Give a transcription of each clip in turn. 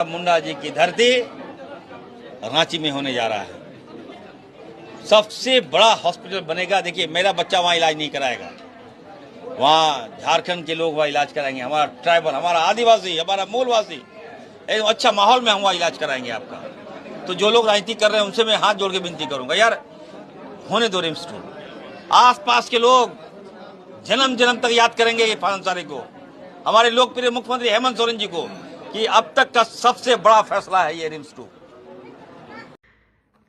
मुंडा जी की धरती रांची में होने जा रहा है। सबसे बड़ा हॉस्पिटल बनेगा। देखिए, मेरा बच्चा वहाँ इलाज नहीं कराएगा, वहाँ झारखंड के लोग वहाँ इलाज कराएंगे। हमारा ट्राइबल, हमारा आदिवासी, हमारा मूलवासी, एक अच्छा माहौल में हम वहाँ इलाज कराएंगे आपका। तो जो लोग राजनीति कर रहे हैं उनसे मैं हाथ जोड़ के विनती करूंगा, यार होने दो रिम्स 2। आसपास के लोग जन्म जन्म तक याद करेंगे ये अंसारी को, हमारे लोकप्रिय मुख्यमंत्री हेमंत सोरेन जी को, कि अब तक का सबसे बड़ा फैसला है ये रिम्स 2।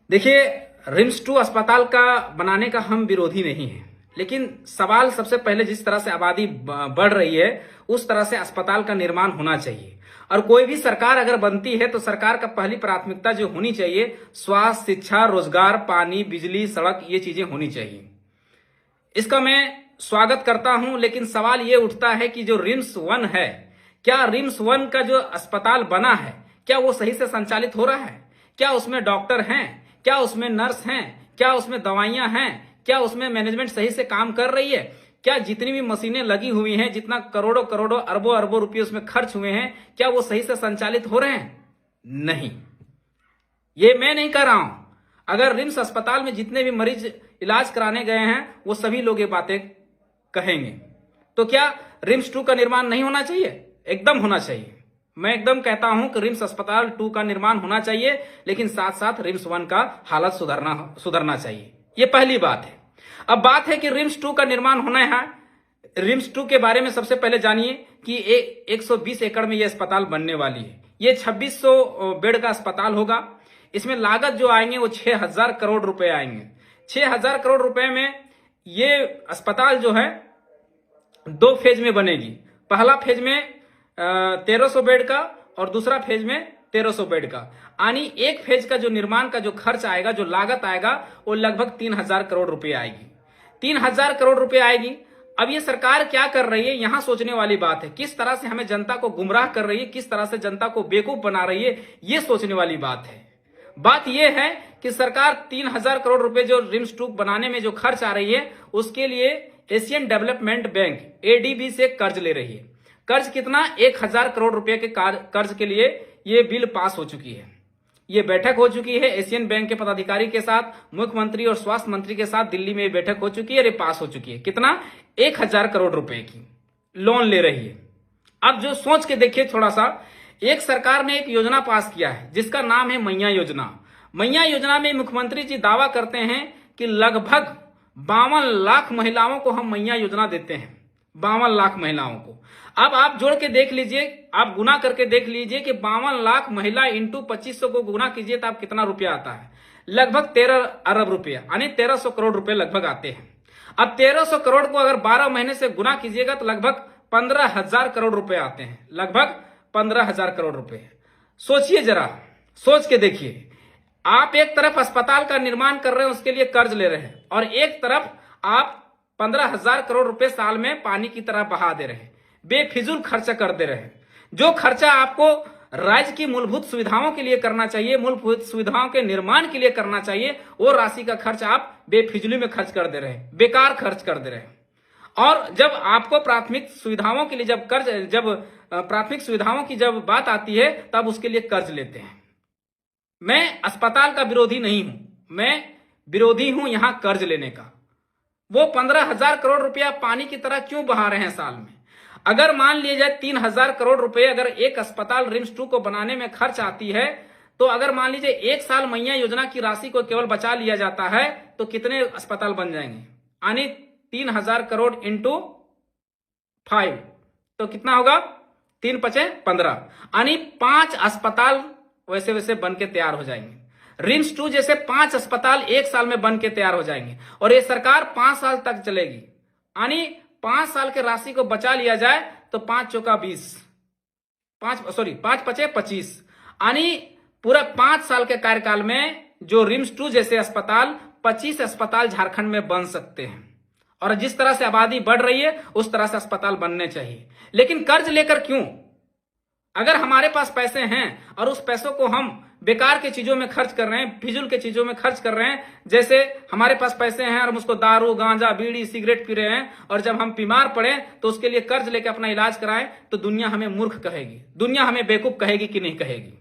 देखिए, रिम्स 2 अस्पताल का बनाने का हम विरोधी नहीं है, लेकिन सवाल सबसे पहले जिस तरह से आबादी बढ़ रही है उस तरह से अस्पताल का निर्माण होना चाहिए। और कोई भी सरकार अगर बनती है तो सरकार का पहली प्राथमिकता जो होनी चाहिए, स्वास्थ्य, शिक्षा, रोजगार, पानी, बिजली, सड़क, ये चीजें होनी चाहिए। इसका मैं स्वागत करता हूं, लेकिन सवाल ये उठता है कि जो रिम्स 1 है, क्या रिम्स 1 का जो अस्पताल बना है क्या वो सही से संचालित हो रहा है? क्या उसमें डॉक्टर हैं? क्या उसमें नर्स हैं? क्या उसमें दवाइयां हैं? क्या उसमें मैनेजमेंट सही से काम कर रही है? क्या जितनी भी मशीनें लगी हुई हैं, जितना करोड़ों करोड़ों अरबों अरबों रुपये उसमें खर्च हुए हैं, क्या वो सही से संचालित हो रहे हैं? नहीं, ये मैं नहीं कह रहा हूं। अगर रिम्स अस्पताल में जितने भी मरीज इलाज कराने गए हैं वो सभी लोग ये बातें कहेंगे, तो क्या रिम्स 2 का निर्माण नहीं होना चाहिए? एकदम होना चाहिए। मैं एकदम कहता हूं कि रिम्स अस्पताल 2 का निर्माण होना चाहिए, लेकिन साथ साथ रिम्स 1 का हालत सुधरना चाहिए। ये पहली बात है। अब बात है कि रिम्स 2 का निर्माण होना है। रिम्स 2 के बारे में सबसे पहले जानिए कि 120 एकड़ में यह अस्पताल बनने वाली है। ये 2600 बेड का अस्पताल होगा। इसमें लागत जो आएंगे वो 6000 करोड़ रुपए आएंगे। 6000 करोड़ रुपए में ये अस्पताल जो है 2 फेज में बनेगी। पहला फेज में 1300 बेड का और दूसरा फेज में 1300 बेड का। यानी एक फेज का जो निर्माण का जो खर्च आएगा, जो लागत आएगा, वो लगभग 3000 करोड़ रुपए आएगी। 3000 करोड़ रुपए आएगी। अब ये सरकार क्या कर रही है, यहां सोचने वाली बात है। किस तरह से हमें जनता को गुमराह कर रही है, किस तरह से जनता को बेवकूफ बना रही है, ये सोचने वाली बात है। बात यह है कि सरकार 3000 करोड़ रुपए जो रिम्स 2 बनाने में जो खर्च आ रही है, उसके लिए एशियन डेवलपमेंट बैंक ADB से कर्ज ले रही है। कर्ज कितना? 1000 करोड़ रुपए के कर्ज के लिए यह बिल पास हो चुकी है। ये बैठक हो चुकी है एशियन बैंक के पदाधिकारी के साथ, मुख्यमंत्री और स्वास्थ्य मंत्री के साथ दिल्ली में बैठक हो चुकी है और ये पास हो चुकी है। कितना? 1000 करोड़ रुपए की लोन ले रही है। अब जो सोच के देखिए थोड़ा सा, एक सरकार ने एक योजना पास किया है जिसका नाम है मैया योजना। मैया योजना में मुख्यमंत्री जी दावा करते हैं कि लगभग 52 लाख महिलाओं को हम मैया योजना देते हैं। 52 लाख महिलाओं को। अब आप जोड़ के देख लीजिए, आप गुना करके देख लीजिए कि 52 लाख महिला इंटू 2500 को गुना कीजिए तो आप कितना रुपया आता है? लगभग 13 अरब रुपया, यानी 1300 करोड़ रुपए लगभग आते हैं। अब 1300 करोड़ को अगर 12 महीने से गुना कीजिएगा तो लगभग 15000 करोड़ रुपए आते हैं। लगभग 15000 करोड़ रुपए। सोचिए जरा, सोच के देखिए। आप एक तरफ अस्पताल का निर्माण कर रहे हैं, उसके लिए कर्ज ले रहे हैं, और एक तरफ आप 15000 करोड़ रुपए साल में पानी की तरह बहा दे रहे हैं, बेफिजूल खर्चा कर दे रहे हैं। जो खर्चा आपको राज्य की मूलभूत सुविधाओं के लिए करना चाहिए, मूलभूत सुविधाओं के निर्माण के लिए करना चाहिए, वो राशि का खर्च आप बेफिजूली में खर्च कर दे रहे हैं, बेकार खर्च कर दे रहे हैं। और जब आपको प्राथमिक सुविधाओं के लिए जब प्राथमिक सुविधाओं की जब बात आती है तब उसके लिए कर्ज लेते हैं। मैं अस्पताल का विरोधी नहीं हूं, मैं विरोधी हूं यहां कर्ज लेने का। वो 15000 करोड़ रुपया पानी की तरह क्यों बहा रहे हैं साल में? अगर मान लिया जाए 3000 करोड़ रुपए अगर एक अस्पताल रिम्स 2 को बनाने में खर्च आती है, तो अगर मान लीजिए एक साल मैया योजना की राशि को केवल बचा लिया जाता है तो कितने अस्पताल बन जाएंगे? यानी 3000 करोड़ इंटू 5 तो कितना होगा? 3 पचे 15, यानी 5 अस्पताल वैसे वैसे बन के तैयार हो जाएंगे। रिम्स 2 जैसे 5 अस्पताल एक साल में बन के तैयार हो जाएंगे, और ये सरकार 5 साल तक चलेगी। यानी 5 साल के राशि को बचा लिया जाए तो 5 चौका 20, 5 पचे 25, यानी पूरा 5 साल के कार्यकाल में जो रिम्स 2 जैसे अस्पताल 25 अस्पताल झारखंड में बन सकते हैं। और जिस तरह से आबादी बढ़ रही है उस तरह से अस्पताल बनने चाहिए। लेकिन कर्ज लेकर क्यों? अगर हमारे पास पैसे हैं और उस पैसों को हम बेकार के चीजों में खर्च कर रहे हैं, फिजूल के चीजों में खर्च कर रहे हैं। जैसे हमारे पास पैसे हैं और हम उसको दारू, गांजा, बीड़ी, सिगरेट पी रहे हैं, और जब हम बीमार पड़े तो उसके लिए कर्ज लेके अपना इलाज कराएं तो दुनिया हमें मूर्ख कहेगी, दुनिया हमें बेवकूफ कहेगी कि नहीं कहेगी।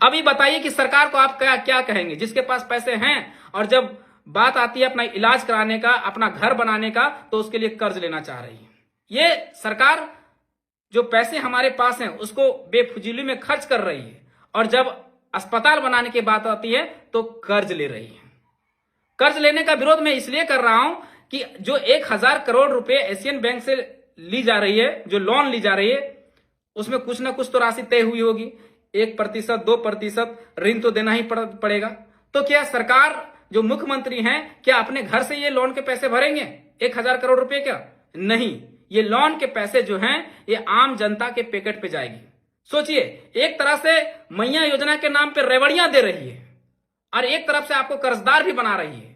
अभी बताइए कि सरकार को आप क्या कहेंगे, जिसके पास पैसे हैं और जब बात आती है अपना इलाज कराने का, अपना घर बनाने का, तो उसके लिए कर्ज लेना चाह रही है। ये सरकार जो पैसे हमारे पास हैं उसको बेफिजूली में खर्च कर रही है, और जब अस्पताल बनाने की बात आती है तो कर्ज ले रही है। कर्ज लेने का विरोध मैं इसलिए कर रहा हूं कि जो 1000 करोड़ रुपए एशियन बैंक से ली जा रही है, जो लोन ली जा रही है, उसमें कुछ ना कुछ तो राशि तय हुई होगी। 1%, 2% ऋण तो देना ही पड़ेगा। तो क्या सरकार जो मुख्यमंत्री हैं, क्या अपने घर से ये लोन के पैसे भरेंगे 1000 करोड़ रुपए? क्या नहीं, ये लोन के पैसे जो हैं ये आम जनता के पैकेट पे जाएगी। सोचिए, एक तरह से मैया योजना के नाम पे रेवड़ियां दे रही है और एक तरफ से आपको कर्जदार भी बना रही है।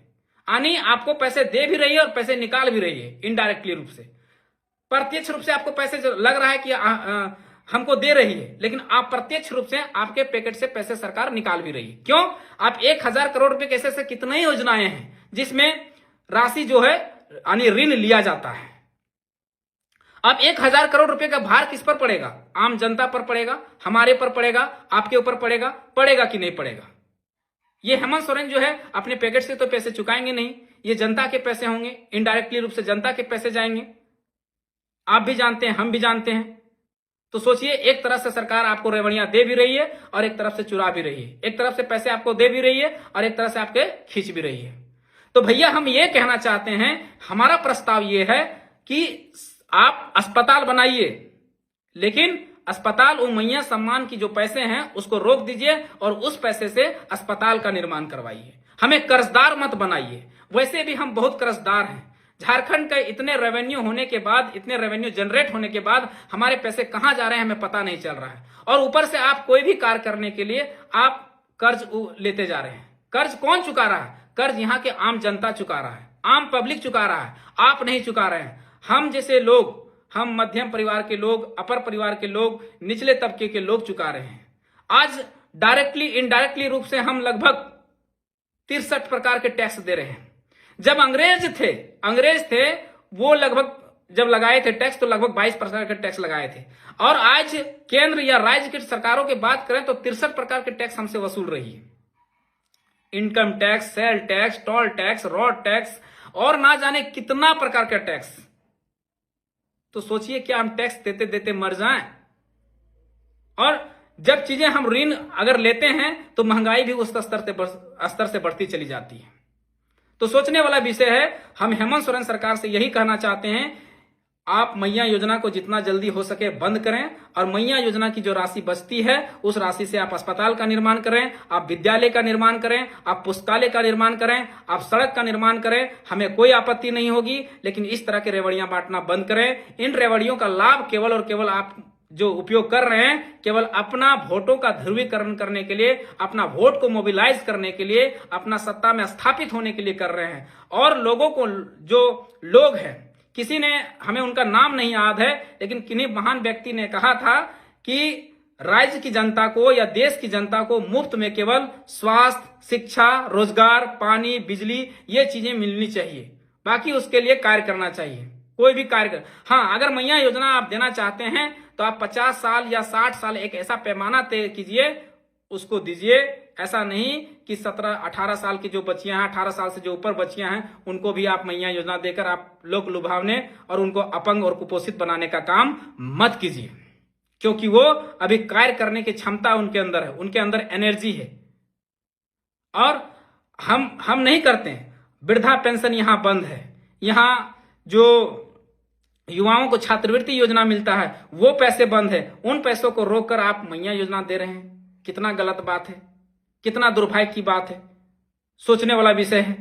यानी आपको पैसे दे भी रही है और पैसे निकाल भी रही है इनडायरेक्टली रूप से। प्रत्यक्ष रूप से आपको पैसे जो लग रहा है कि हमको दे रही है, लेकिन आप प्रत्यक्ष रूप से आपके पैकेट से पैसे सरकार निकाल भी रही है। क्यों? आप 1000 करोड़ रुपए कैसे से कितने ही योजनाएं हैं जिसमें राशि जो है यानी ऋण लिया जाता है। अब 1000 करोड़ रुपए का भार किस पर पड़ेगा? आम जनता पर पड़ेगा, हमारे पर पड़ेगा, आपके ऊपर पड़ेगा। पड़ेगा कि नहीं पड़ेगा? ये हेमंत सोरेन जो है अपने पैकेट से तो पैसे चुकाएंगे नहीं, ये जनता के पैसे होंगे, इनडायरेक्टली रूप से जनता के पैसे जाएंगे। आप भी जानते हैं, हम भी जानते हैं। तो सोचिए, एक तरफ से सरकार आपको रेवड़ियां दे भी रही है और एक तरफ से चुरा भी रही है। एक तरफ से पैसे आपको दे भी रही है और एक तरफ से आपके खींच भी रही है। तो भैया हम ये कहना चाहते हैं, हमारा प्रस्ताव ये है कि आप अस्पताल बनाइए, लेकिन अस्पताल उमैया सम्मान की जो पैसे हैं उसको रोक दीजिए और उस पैसे से अस्पताल का निर्माण करवाइए। हमें कर्जदार मत बनाइए। वैसे भी हम बहुत कर्जदार हैं। झारखंड का इतने रेवेन्यू होने के बाद, इतने रेवेन्यू जनरेट होने के बाद हमारे पैसे कहां जा रहे हैं हमें पता नहीं चल रहा है। और ऊपर से आप कोई भी कार्य करने के लिए आप कर्ज लेते जा रहे हैं। कर्ज कौन चुका रहा है? कर्ज यहाँ के आम जनता चुका रहा है, आम पब्लिक चुका रहा है, आप नहीं चुका रहे हैं। हम जैसे लोग, हम मध्यम परिवार के लोग, अपर परिवार के लोग, निचले तबके के लोग चुका रहे हैं। आज डायरेक्टली इनडायरेक्टली रूप से हम लगभग 63 प्रकार के टैक्स दे रहे हैं। जब अंग्रेज थे वो लगभग जब लगाए थे टैक्स तो लगभग 22 प्रकार के टैक्स लगाए थे, और आज केंद्र या राज्य की सरकारों की बात करें तो 63 प्रकार के टैक्स हमसे वसूल रही है। Income tax, sale tax, toll tax, road tax और ना जाने कितना प्रकार का टैक्स। तो सोचिए, क्या हम टैक्स देते देते मर जाएं? और जब चीजें हम ऋण अगर लेते हैं तो महंगाई भी उस स्तर से बढ़ती चली जाती है। तो सोचने वाला विषय है। हम हेमंत सोरेन सरकार से यही कहना चाहते हैं, आप मैया योजना को जितना जल्दी हो सके बंद करें, और मैया योजना की जो राशि बचती है उस राशि से आप अस्पताल का निर्माण करें, आप विद्यालय का निर्माण करें, आप पुस्तकालय का निर्माण करें, आप सड़क का निर्माण करें। हमें कोई आपत्ति नहीं होगी, लेकिन इस तरह के रेवड़ियां बांटना बंद करें। इन रेवड़ियों का लाभ केवल और केवल आप जो उपयोग कर रहे हैं, केवल अपना वोटों का ध्रुवीकरण करने के लिए, अपना वोट को मोबिलाइज करने के लिए, अपना सत्ता में स्थापित होने के लिए कर रहे हैं। और लोगों को, जो लोग हैं, किसी ने, हमें उनका नाम नहीं याद है, लेकिन किन्हीं महान व्यक्ति ने कहा था कि राज्य की जनता को या देश की जनता को मुफ्त में केवल स्वास्थ्य, शिक्षा, रोजगार, पानी, बिजली ये चीजें मिलनी चाहिए, बाकी उसके लिए कार्य करना चाहिए। कोई भी कार्य कर, हाँ, अगर मैया योजना आप देना चाहते हैं तो आप 50 साल या 60 साल एक ऐसा पैमाना तय कीजिए, उसको दीजिए। ऐसा नहीं कि 17-18 साल की जो बच्चियां हैं, 18 साल से जो ऊपर बच्चियां हैं, उनको भी आप मैया योजना देकर आप लोक लुभावने और उनको अपंग और कुपोषित बनाने का काम मत कीजिए, क्योंकि वो अभी कार्य करने की क्षमता उनके अंदर है, उनके अंदर एनर्जी है। और हम नहीं करते हैं। वृद्धा पेंशन यहां बंद है। यहां जो युवाओं को छात्रवृत्ति योजना मिलता है वो पैसे बंद है। उन पैसों को रोककर आप मैया योजना दे रहे हैं। कितना गलत बात है, कितना दुर्भाग्य की बात है, सोचने वाला विषय है।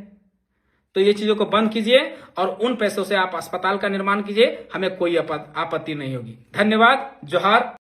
तो ये चीजों को बंद कीजिए और उन पैसों से आप अस्पताल का निर्माण कीजिए। हमें कोई आपत्ति नहीं होगी। धन्यवाद। जोहार।